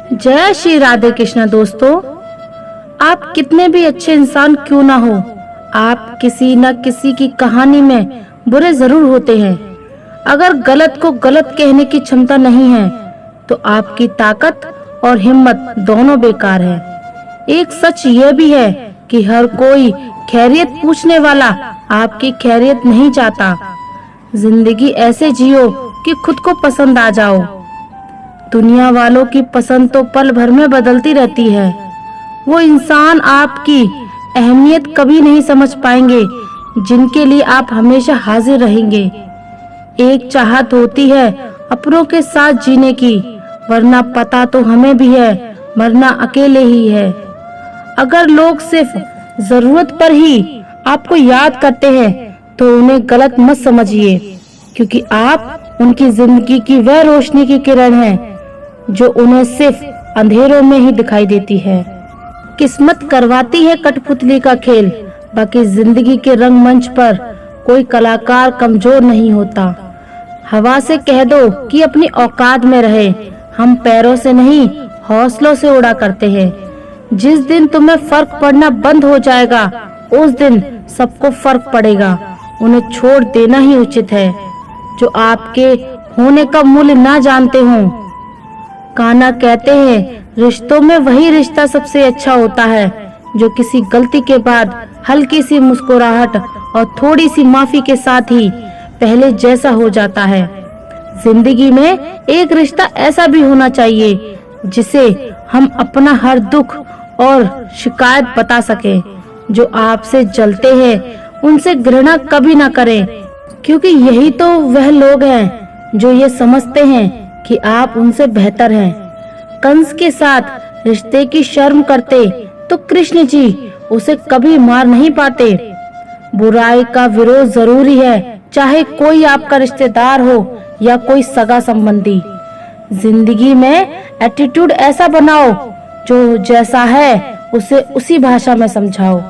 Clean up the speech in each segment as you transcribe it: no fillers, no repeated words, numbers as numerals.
जय श्री राधे कृष्ण। दोस्तों, आप कितने भी अच्छे इंसान क्यों ना हो, आप किसी न किसी की कहानी में बुरे जरूर होते हैं। अगर गलत को गलत कहने की क्षमता नहीं है तो आपकी ताकत और हिम्मत दोनों बेकार है। एक सच यह भी है कि हर कोई खैरियत पूछने वाला आपकी खैरियत नहीं चाहता। जिंदगी ऐसे जियो कि खुद को पसंद आ जाओ। दुनिया वालों की पसंद तो पल भर में बदलती रहती है। वो इंसान आपकी अहमियत कभी नहीं समझ पाएंगे जिनके लिए आप हमेशा हाजिर रहेंगे। एक चाहत होती है अपनों के साथ जीने की, वरना पता तो हमें भी है मरना अकेले ही है। अगर लोग सिर्फ जरूरत पर ही आपको याद करते हैं तो उन्हें गलत मत समझिए, क्योंकि आप उनकी जिंदगी की वह रोशनी की किरण है जो उन्हें सिर्फ अंधेरों में ही दिखाई देती है। किस्मत करवाती है कठपुतली का खेल, बाकी जिंदगी के रंगमंच पर कोई कलाकार कमजोर नहीं होता। हवा से कह दो कि अपनी औकात में रहे। हम पैरों से नहीं हौसलों से उड़ा करते हैं। जिस दिन तुम्हें फर्क पड़ना बंद हो जाएगा उस दिन सबको फर्क पड़ेगा। उन्हें छोड़ देना ही उचित है जो आपके होने का मूल्य ना जानते हों। कान्हा कहते हैं रिश्तों में वही रिश्ता सबसे अच्छा होता है जो किसी गलती के बाद हल्की सी मुस्कुराहट और थोड़ी सी माफी के साथ ही पहले जैसा हो जाता है। जिंदगी में एक रिश्ता ऐसा भी होना चाहिए जिसे हम अपना हर दुख और शिकायत बता सके। जो आपसे जलते हैं उनसे घृणा कभी ना करें, क्योंकि यही तो वह लोग हैं जो ये समझते हैं कि आप उनसे बेहतर हैं। कंस के साथ रिश्ते की शर्म करते तो कृष्ण जी उसे कभी मार नहीं पाते। बुराई का विरोध जरूरी है, चाहे कोई आपका रिश्तेदार हो या कोई सगा संबंधी। जिंदगी में एटीट्यूड ऐसा बनाओ जो जैसा है उसे उसी भाषा में समझाओ।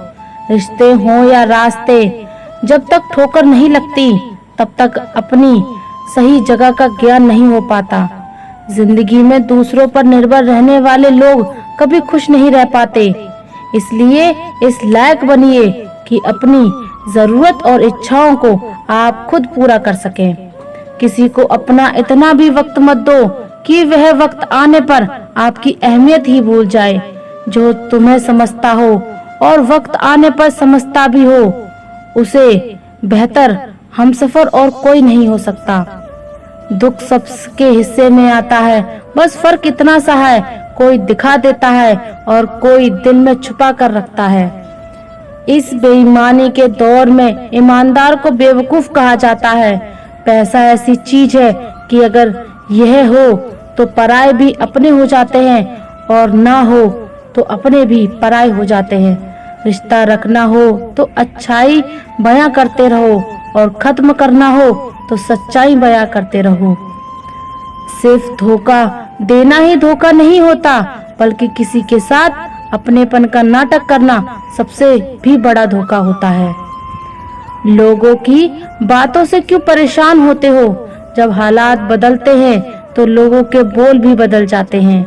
रिश्ते हो या रास्ते, जब तक ठोकर नहीं लगती तब तक अपनी सही जगह का ज्ञान नहीं हो पाता। जिंदगी में दूसरों पर निर्भर रहने वाले लोग कभी खुश नहीं रह पाते। इसलिए इस लायक बनिए कि अपनी जरूरत और इच्छाओं को आप खुद पूरा कर सकें। किसी को अपना इतना भी वक्त मत दो कि वह वक्त आने पर आपकी अहमियत ही भूल जाए। जो तुम्हें समझता हो और वक्त आने पर समझता भी हो, उसे बेहतर हमसफर और कोई नहीं हो सकता। दुख सबके हिस्से में आता है, बस फर्क इतना सा है कोई दिखा देता है और कोई दिल में छुपा कर रखता है। इस बेईमानी के दौर में ईमानदार को बेवकूफ कहा जाता है। पैसा ऐसी चीज है कि अगर यह हो तो पराये भी अपने हो जाते हैं और ना हो तो अपने भी पराये हो जाते हैं। रिश्ता रखना हो तो अच्छाई बयां करते रहो और खत्म करना हो तो सच्चाई बयां करते रहो। सिर्फ धोखा देना ही धोखा नहीं होता, बल्कि किसी के साथ अपनेपन का नाटक करना सबसे भी बड़ा धोखा होता है। लोगों की बातों से क्यों परेशान होते हो? जब हालात बदलते हैं तो लोगों के बोल भी बदल जाते हैं।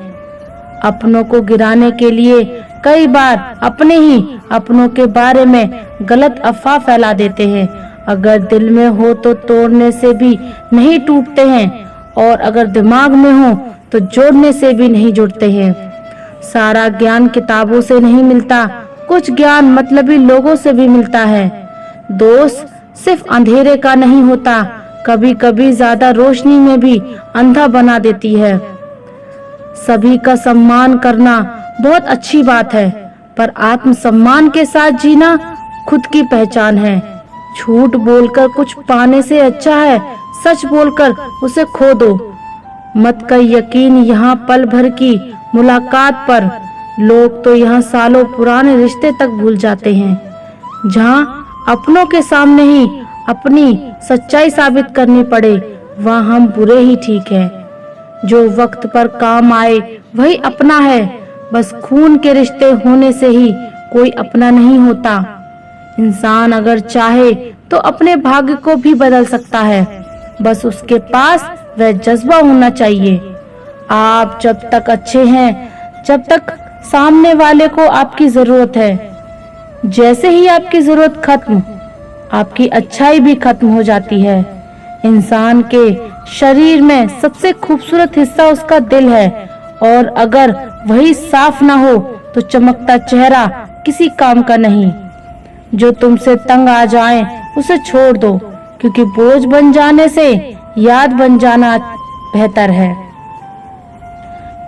अपनों को गिराने के लिए कई बार अपने ही अपनों के बारे में गलत अफवाह फैला देते हैं। अगर दिल में हो तो तोड़ने से भी नहीं टूटते हैं, और अगर दिमाग में हो तो जोड़ने से भी नहीं जुड़ते हैं। सारा ज्ञान किताबों से नहीं मिलता, कुछ ज्ञान मतलबी लोगों से भी मिलता है। दोस्त सिर्फ अंधेरे का नहीं होता, कभी कभी ज्यादा रोशनी में भी अंधा बना देती है। सभी का सम्मान करना बहुत अच्छी बात है, पर आत्मसम्मान के साथ जीना खुद की पहचान है। झूठ बोलकर कुछ पाने से अच्छा है सच बोलकर उसे खो दो। मत कर यकीन यहाँ पल भर की मुलाकात पर, लोग तो यहाँ सालों पुराने रिश्ते तक भूल जाते हैं। जहाँ अपनों के सामने ही अपनी सच्चाई साबित करनी पड़े वहाँ हम बुरे ही ठीक है। जो वक्त पर काम आए वही अपना है, बस खून के रिश्ते होने से ही कोई अपना नहीं होता। इंसान अगर चाहे तो अपने भाग्य को भी बदल सकता है, बस उसके पास वह जज्बा होना चाहिए। आप जब तक अच्छे हैं, जब तक सामने वाले को आपकी जरूरत है। जैसे ही आपकी जरूरत खत्म, आपकी अच्छाई भी खत्म हो जाती है। इंसान के शरीर में सबसे खूबसूरत हिस्सा उसका दिल है, और अगर वही साफ ना हो तो चमकता चेहरा किसी काम का नहीं। जो तुमसे तंग आ जाए उसे छोड़ दो, क्योंकि बोझ बन जाने से याद बन जाना बेहतर है।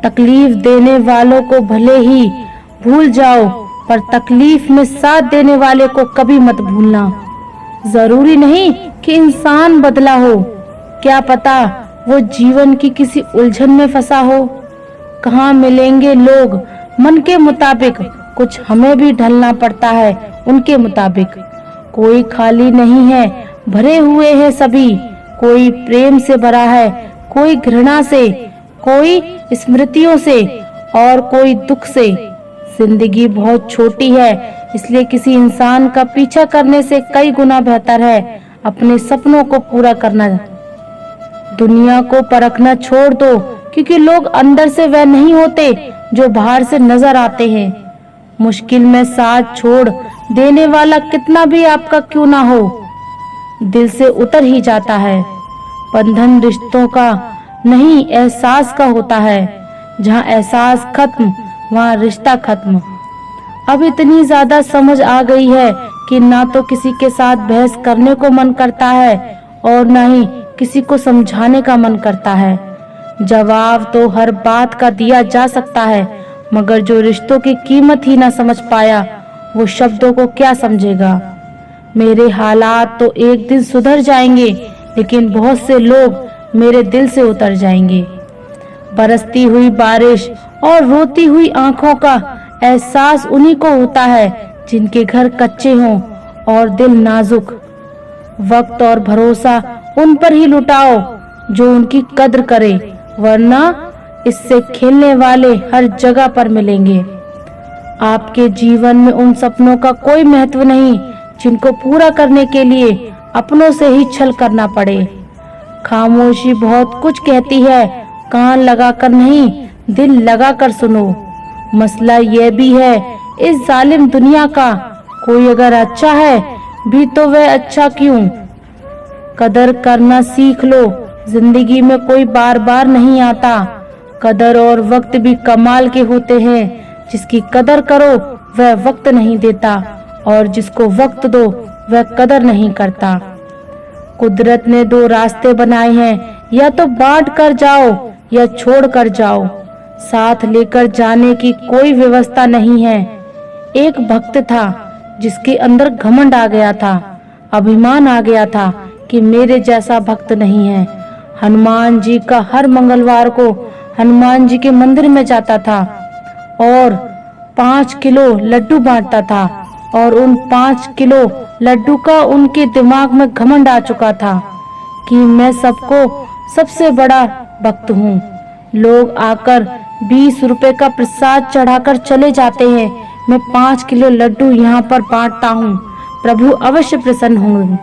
तकलीफ देने वालों को भले ही भूल जाओ, पर तकलीफ में साथ देने वाले को कभी मत भूलना। जरूरी नहीं कि इंसान बदला हो, क्या पता वो जीवन की किसी उलझन में फंसा हो। कहाँ मिलेंगे लोग मन के मुताबिक, कुछ हमें भी ढलना पड़ता है उनके मुताबिक। कोई खाली नहीं है, भरे हुए हैं सभी। कोई प्रेम से भरा है, कोई घृणा से, कोई स्मृतियों से, और कोई दुख से। जिंदगी बहुत छोटी है, इसलिए किसी इंसान का पीछा करने से कई गुना बेहतर है अपने सपनों को पूरा करना। दुनिया को परखना छोड़ दो, क्योंकि लोग अंदर से वह नहीं होते जो बाहर से नजर आते हैं। मुश्किल में साथ छोड़ देने वाला कितना भी आपका क्यों ना हो, दिल से उतर ही जाता है। बंधन रिश्तों का नहीं, एहसास का होता है। जहाँ एहसास खत्म, वहाँ रिश्ता खत्म। अब इतनी ज्यादा समझ आ गई है कि ना तो किसी के साथ बहस करने को मन करता है और ना ही किसी को समझाने का मन करता है। जवाब तो हर बात का दिया जा सकता है, मगर जो रिश्तों की कीमत ही ना समझ पाया, वो शब्दों को क्या समझेगा। मेरे हालात तो एक दिन सुधर जाएंगे, लेकिन बहुत से लोग मेरे दिल से उतर जाएंगे। बरसती हुई बारिश और रोती हुई आंखों का एहसास उन्हीं को होता है जिनके घर कच्चे हों और दिल नाजुक। वक्त और भरोसा उन पर ही लुटाओ जो उनकी कद्र करे, वरना इससे खेलने वाले हर जगह पर मिलेंगे। आपके जीवन में उन सपनों का कोई महत्व नहीं जिनको पूरा करने के लिए अपनों से ही छल करना पड़े। खामोशी बहुत कुछ कहती है, कान लगाकर नहीं, दिल लगाकर सुनो। मसला यह भी है इस जालिम दुनिया का, कोई अगर अच्छा है भी तो वह अच्छा क्यों। कदर करना सीख लो, जिंदगी में कोई बार बार नहीं आता। कदर और वक्त भी कमाल के होते हैं। जिसकी कदर करो वह वक्त नहीं देता, और जिसको वक्त दो वह कदर नहीं करता। कुदरत ने दो रास्ते बनाए हैं, या तो बांट कर जाओ या छोड़ कर जाओ। साथ लेकर जाने की कोई व्यवस्था नहीं है। एक भक्त था जिसके अंदर घमंड आ गया था, अभिमान आ गया था कि मेरे जैसा भक्त नहीं है। हनुमान जी का हर मंगलवार को हनुमान जी के मंदिर में जाता था और 5 किलो लड्डू बांटता था, और उन 5 किलो लड्डू का उनके दिमाग में घमंड आ चुका था कि मैं सबको सबसे बड़ा भक्त हूँ। लोग आकर 20 रुपए का प्रसाद चढ़ाकर चले जाते हैं, मैं 5 किलो लड्डू यहाँ पर बांटता हूँ, प्रभु अवश्य प्रसन्न होंगे।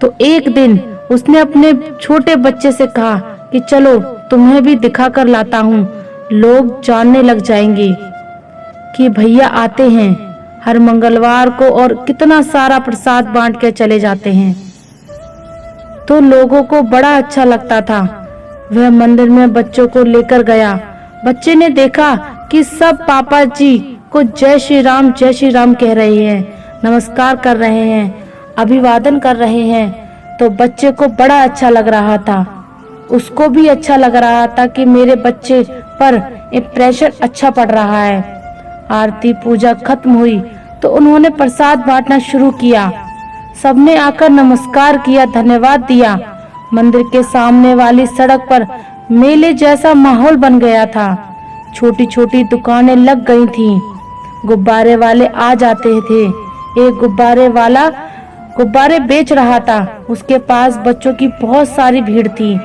तो एक दिन उसने अपने छोटे बच्चे से कहा कि चलो तुम्हें भी दिखा कर लाता हूँ। लोग जानने लग जाएंगे कि भैया आते हैं हर मंगलवार को और कितना सारा प्रसाद बांट के चले जाते हैं। तो लोगों को बड़ा अच्छा लगता था। वह मंदिर में बच्चों को लेकर गया। बच्चे ने देखा कि सब पापा जी को जय श्री राम कह रहे हैं, नमस्कार कर रहे हैं, अभिवादन कर रहे हैं। तो बच्चे को बड़ा अच्छा लग रहा था। उसको भी अच्छा लग रहा था कि मेरे बच्चे पर इम्प्रेशन अच्छा पड़ रहा है। आरती पूजा खत्म हुई तो उन्होंने प्रसाद बांटना शुरू किया। सबने आकर नमस्कार किया, धन्यवाद दिया। मंदिर के सामने वाली सड़क पर मेले जैसा माहौल बन गया था। छोटी छोटी दुकानें लग गई थीं। गुब्बारे वाले आ जाते थे। एक गुब्बारे वाला गुब्बारे बेच रहा था, उसके पास बच्चों की बहुत सारी भीड़ थी।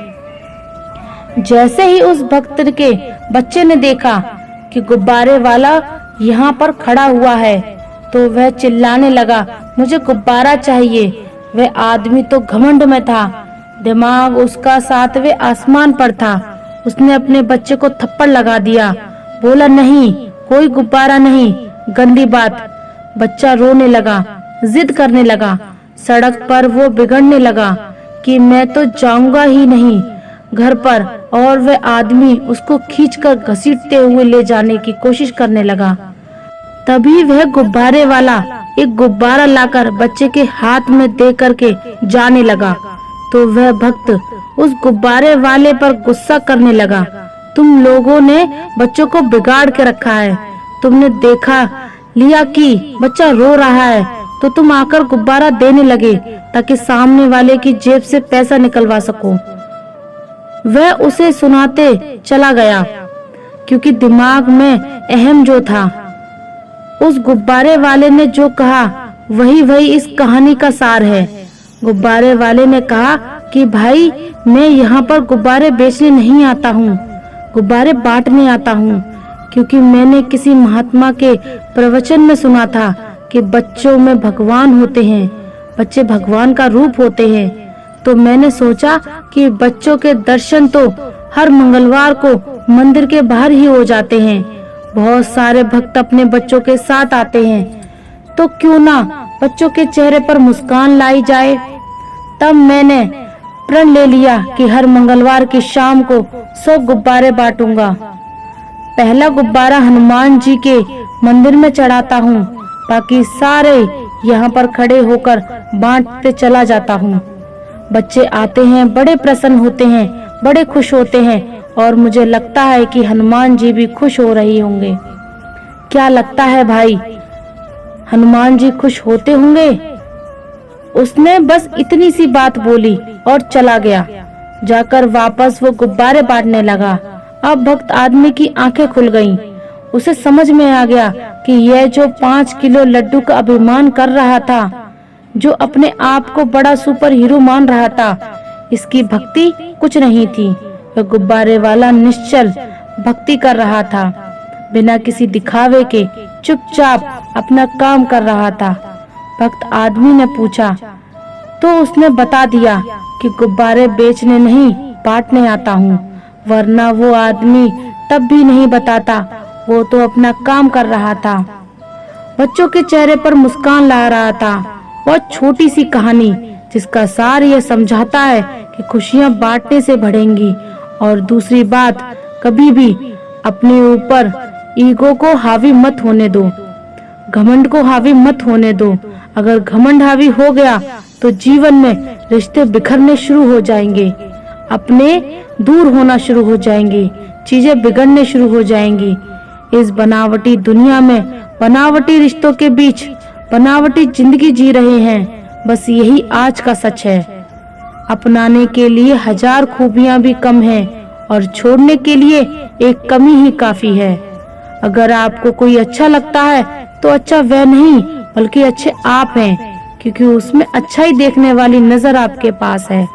जैसे ही उस भक्त के बच्चे ने देखा कि गुब्बारे वाला यहाँ पर खड़ा हुआ है, तो वह चिल्लाने लगा, मुझे गुब्बारा चाहिए। वह आदमी तो घमंड में था, दिमाग उसका 7वें आसमान पर था उसने अपने बच्चे को थप्पड़ लगा दिया। बोला, नहीं, कोई गुब्बारा नहीं, गंदी बात। बच्चा रोने लगा, जिद करने लगा। सड़क पर वो बिगड़ने लगा कि मैं तो जाऊंगा ही नहीं घर पर, और वह आदमी उसको खींचकर घसीटते हुए ले जाने की कोशिश करने लगा। तभी वह गुब्बारे वाला एक गुब्बारा लाकर बच्चे के हाथ में दे करके जाने लगा, तो वह भक्त उस गुब्बारे वाले पर गुस्सा करने लगा। तुम लोगों ने बच्चों को बिगाड़ के रखा है। तुमने देखा लिया कि बच्चा रो रहा है तो तुम आकर गुब्बारा देने लगे ताकि सामने वाले की जेब से पैसा निकलवा सको। वह उसे सुनाते चला गया क्योंकि दिमाग में अहम जो था। उस गुब्बारे वाले ने जो कहा वही इस कहानी का सार है। गुब्बारे वाले ने कहा कि भाई, मैं यहाँ पर गुब्बारे बेचने नहीं आता हूँ, गुब्बारे बांटने आता हूँ, क्योंकि मैंने किसी महात्मा के प्रवचन में सुना था कि बच्चों में भगवान होते हैं, बच्चे भगवान का रूप होते हैं। तो मैंने सोचा कि बच्चों के दर्शन तो हर मंगलवार को मंदिर के बाहर ही हो जाते हैं। बहुत सारे भक्त अपने बच्चों के साथ आते हैं, तो क्यों ना बच्चों के चेहरे पर मुस्कान लाई जाए। तब मैंने प्रण ले लिया कि हर मंगलवार की शाम को 100 गुब्बारे बांटूंगा। पहला गुब्बारा हनुमान जी के मंदिर में चढ़ाता हूँ, बाकी सारे यहाँ पर खड़े होकर बांटते चला जाता हूँ। बच्चे आते हैं, बड़े प्रसन्न होते हैं, बड़े खुश होते हैं, और मुझे लगता है कि हनुमान जी भी खुश हो रही होंगे। क्या लगता है भाई, हनुमान जी खुश होते होंगे? उसने बस इतनी सी बात बोली और चला गया। जाकर वापस वो गुब्बारे बांटने लगा। अब भक्त आदमी की आंखें खुल गईं। उसे समझ में आ गया कि यह जो 5 किलो लड्डू का अभिमान कर रहा था, जो अपने आप को बड़ा सुपर हीरो मान रहा था, इसकी भक्ति कुछ नहीं थी। वह गुब्बारे वाला निश्चल भक्ति कर रहा था, बिना किसी दिखावे के चुपचाप अपना काम कर रहा था। भक्त आदमी ने पूछा तो उसने बता दिया कि गुब्बारे बेचने नहीं बांटने आता हूँ, वरना वो आदमी तब भी नहीं बताता, वो तो अपना काम कर रहा था। बच्चों के चेहरे पर मुस्कान ला रहा था। बहुत छोटी सी कहानी जिसका सार यह समझाता है कि खुशियाँ बांटने से बढ़ेंगी। और दूसरी बात, कभी भी अपने ऊपर ईगो को हावी मत होने दो, घमंड को हावी मत होने दो। अगर घमंड हावी हो गया तो जीवन में रिश्ते बिखरने शुरू हो जाएंगे, अपने दूर होना शुरू हो जाएंगे, चीजें बिगड़ने शुरू हो जाएंगी। इस बनावटी दुनिया में बनावटी रिश्तों के बीच बनावटी जिंदगी जी रहे हैं। बस यही आज का सच है। अपनाने के लिए 1000 खूबियां भी कम हैं और छोड़ने के लिए एक कमी ही काफी है। अगर आपको कोई अच्छा लगता है तो अच्छा वह नहीं बल्कि अच्छे आप हैं, क्योंकि उसमें अच्छाई देखने वाली नजर आपके पास है।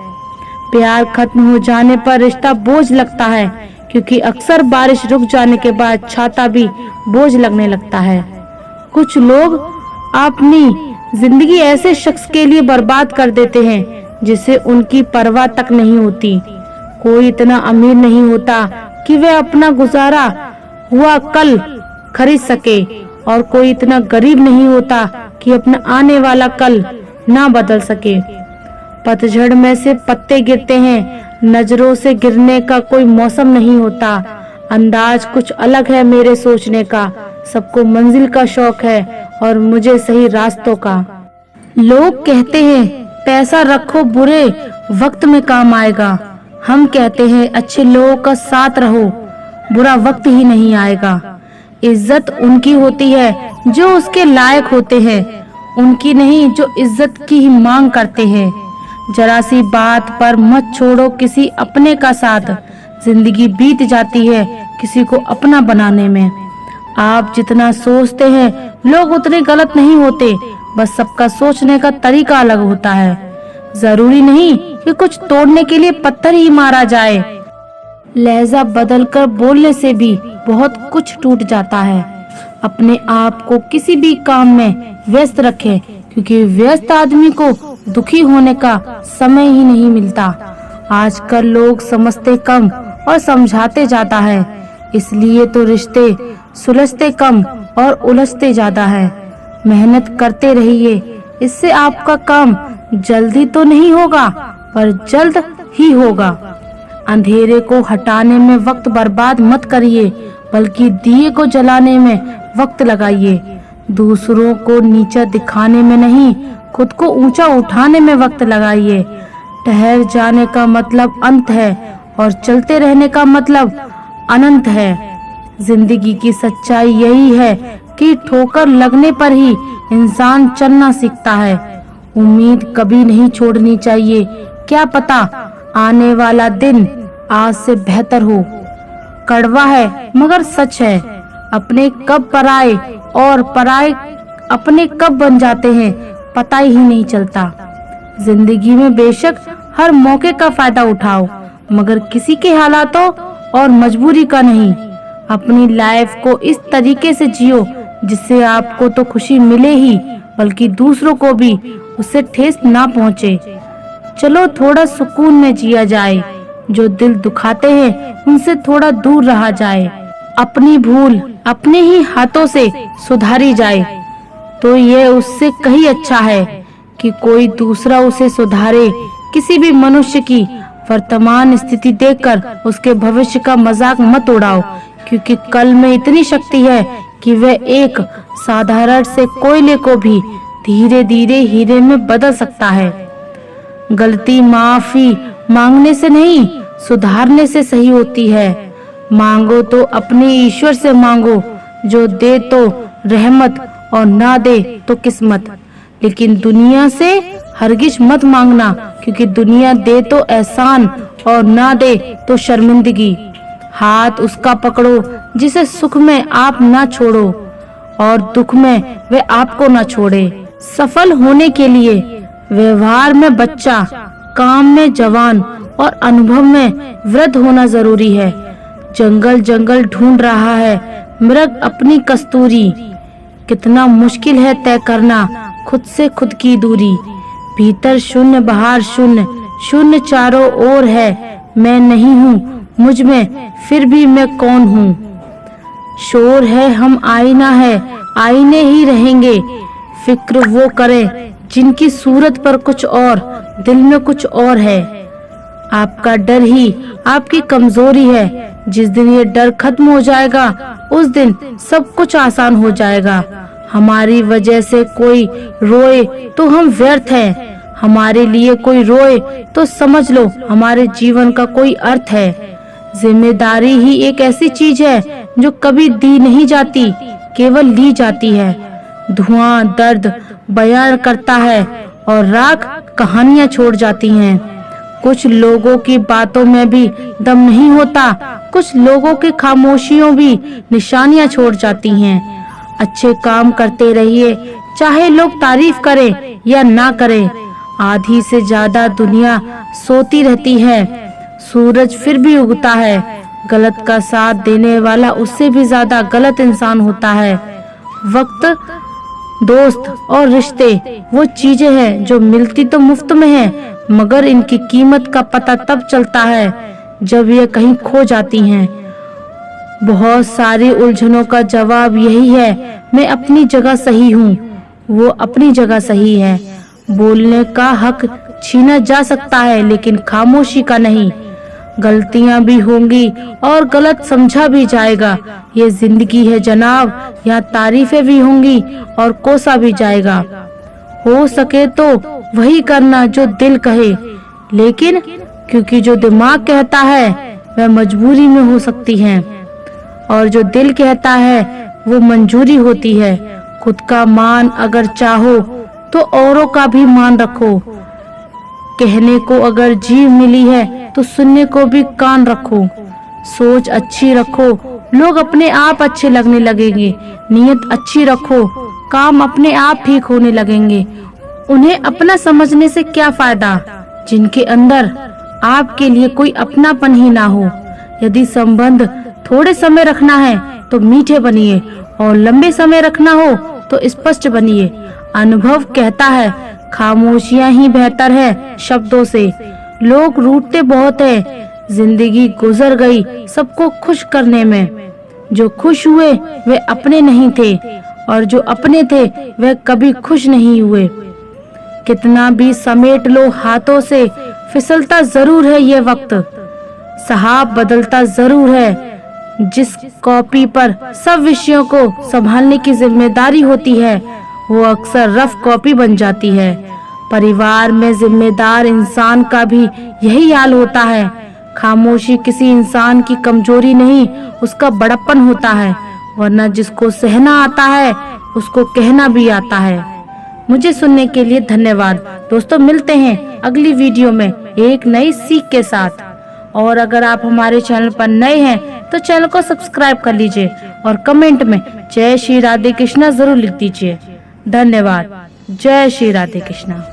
प्यार खत्म हो जाने पर रिश्ता बोझ लगता है, क्योंकि अक्सर बारिश रुक जाने के बाद छाता भी बोझ लगने लगता है। कुछ लोग अपनी जिंदगी ऐसे शख्स के लिए बर्बाद कर देते हैं जिसे उनकी परवाह तक नहीं होती। कोई इतना अमीर नहीं होता कि वह अपना गुजारा हुआ कल खरीद सके, और कोई इतना गरीब नहीं होता कि अपना आने वाला कल ना बदल सके। पतझड़ में से पत्ते गिरते हैं, नजरों से गिरने का कोई मौसम नहीं होता। अंदाज कुछ अलग है मेरे सोचने का, सबको मंजिल का शौक है और मुझे सही रास्तों का। लोग कहते हैं पैसा रखो बुरे वक्त में काम आएगा, हम कहते हैं अच्छे लोगों का साथ रहो बुरा वक्त ही नहीं आएगा। इज्जत उनकी होती है जो उसके लायक होते हैं, उनकी नहीं जो इज्जत की ही मांग करते हैं। जरा सी बात पर मत छोड़ो किसी अपने का साथ, जिंदगी बीत जाती है किसी को अपना बनाने में। आप जितना सोचते हैं लोग उतने गलत नहीं होते, बस सबका सोचने का तरीका अलग होता है। जरूरी नहीं कि कुछ तोड़ने के लिए पत्थर ही मारा जाए, लहजा बदलकर बोलने से भी बहुत कुछ टूट जाता है। अपने आप को किसी भी काम में व्यस्त रखें, क्योंकि व्यस्त आदमी को दुखी होने का समय ही नहीं मिलता। आजकल लोग समझते कम और समझाते जाता है। इसलिए तो रिश्ते सुलझते कम और उलझते ज्यादा है। मेहनत करते रहिए, इससे आपका काम जल्दी तो नहीं होगा पर जल्द ही होगा। अंधेरे को हटाने में वक्त बर्बाद मत करिए, बल्कि दिए को जलाने में वक्त लगाइए। दूसरों को नीचा दिखाने में नहीं, खुद को ऊंचा उठाने में वक्त लगाइए। ठहर जाने का मतलब अंत है और चलते रहने का मतलब अनंत है। जिंदगी की सच्चाई यही है कि ठोकर लगने पर ही इंसान चलना सीखता है। उम्मीद कभी नहीं छोड़नी चाहिए, क्या पता आने वाला दिन आज से बेहतर हो। कड़वा है मगर सच है, अपने कब पराए और पराए अपने कब बन जाते हैं पता ही नहीं चलता। जिंदगी में बेशक हर मौके का फायदा उठाओ, मगर किसी के हालातों और मजबूरी का नहीं। अपनी लाइफ को इस तरीके से जियो जिससे आपको तो खुशी मिले ही, बल्कि दूसरों को भी उससे ठेस ना पहुँचे। चलो थोड़ा सुकून में जिया जाए, जो दिल दुखाते हैं उनसे थोड़ा दूर रहा जाए। अपनी भूल अपने ही हाथों से सुधारी जाए तो ये उससे कहीं अच्छा है कि कोई दूसरा उसे सुधारे। किसी भी मनुष्य की वर्तमान स्थिति देखकर उसके भविष्य का मजाक मत उड़ाओ, क्योंकि कल में इतनी शक्ति है कि वह एक साधारण से कोयले को भी धीरे धीरे हीरे में बदल सकता है। गलती माफी मांगने से नहीं, सुधारने से सही होती है। मांगो तो अपने ईश्वर से मांगो, जो दे तो रहमत और ना दे तो किस्मत। लेकिन दुनिया से हरगिज मत मांगना, क्योंकि दुनिया दे तो एहसान और ना दे तो शर्मिंदगी। हाथ उसका पकड़ो जिसे सुख में आप ना छोड़ो और दुख में वे आपको ना छोड़े। सफल होने के लिए व्यवहार में बच्चा, काम में जवान और अनुभव में वृद्ध होना जरूरी है। जंगल जंगल ढूंढ रहा है, मृग अपनी कस्तूरी। कितना मुश्किल है तय करना खुद से खुद की दूरी। भीतर शून्य बाहर शून्य, शून्य चारों ओर है। मैं नहीं हूँ मुझ में, फिर भी मैं कौन हूँ। शोर है हम आईना है, आईने ही रहेंगे। फिक्र वो करें जिनकी सूरत पर कुछ और, दिल में कुछ और है। आपका डर ही आपकी कमजोरी है। जिस दिन ये डर खत्म हो जाएगा उस दिन सब कुछ आसान हो जाएगा। हमारी वजह से कोई रोए तो हम व्यर्थ हैं। हमारे लिए कोई रोए तो समझ लो हमारे जीवन का कोई अर्थ है। जिम्मेदारी ही एक ऐसी चीज है जो कभी दी नहीं जाती, केवल ली जाती है। धुआं दर्द बयां करता है और राख कहानियां छोड़ जाती हैं। कुछ लोगों की बातों में भी दम नहीं होता, कुछ लोगों की खामोशियों भी निशानियां छोड़ जाती हैं। अच्छे काम करते रहिए, चाहे लोग तारीफ करें या ना करें। आधी से ज्यादा दुनिया सोती रहती है, सूरज फिर भी उगता है। गलत का साथ देने वाला उससे भी ज्यादा गलत इंसान होता है। वक्त, दोस्त और रिश्ते वो चीजें हैं जो मिलती तो मुफ्त में है, मगर इनकी कीमत का पता तब चलता है जब ये कहीं खो जाती हैं। बहुत सारी उलझनों का जवाब यही है, मैं अपनी जगह सही हूँ, वो अपनी जगह सही है। बोलने का हक छीना जा सकता है, लेकिन खामोशी का नहीं। गलतियां भी होंगी और गलत समझा भी जाएगा, ये जिंदगी है जनाब। यहाँ तारीफें भी होंगी और कोसा भी जाएगा। हो सके तो वही करना जो दिल कहे, लेकिन क्योंकि जो दिमाग कहता है वह मजबूरी में हो सकती है, और जो दिल कहता है वो मंजूरी होती है। खुद का मान अगर चाहो तो औरों का भी मान रखो। कहने को अगर जीभ मिली है तो सुनने को भी कान रखो। सोच अच्छी रखो, लोग अपने आप अच्छे लगने लगेंगे। नीयत अच्छी रखो, काम अपने आप ठीक होने लगेंगे। उन्हें अपना समझने से क्या फायदा जिनके अंदर आपके लिए कोई अपनापन ही ना हो। यदि संबंध थोड़े समय रखना है तो मीठे बनिए, और लंबे समय रखना हो तो स्पष्ट बनिए। अनुभव कहता है खामोशियां ही बेहतर है शब्दों से। लोग रूठते बहुत हैं, जिंदगी गुजर गई सबको खुश करने में। जो खुश हुए वे अपने नहीं थे और जो अपने थे वे कभी खुश नहीं हुए। कितना भी समेट लो हाथों से, फिसलता जरूर है ये वक्त। सहाब बदलता जरूर है। जिस कॉपी पर सब विषयों को संभालने की जिम्मेदारी होती है वो अक्सर रफ कॉपी बन जाती है। परिवार में जिम्मेदार इंसान का भी यही हाल होता है। खामोशी किसी इंसान की कमजोरी नहीं, उसका बड़प्पन होता है। वरना जिसको सहना आता है उसको कहना भी आता है। मुझे सुनने के लिए धन्यवाद दोस्तों। मिलते हैं अगली वीडियो में एक नई सीख के साथ। और अगर आप हमारे चैनल पर नए हैं तो चैनल को सब्सक्राइब कर लीजिए और कमेंट में जय श्री राधे कृष्णा जरूर लिख दीजिए। धन्यवाद। जय श्री राधे कृष्णा।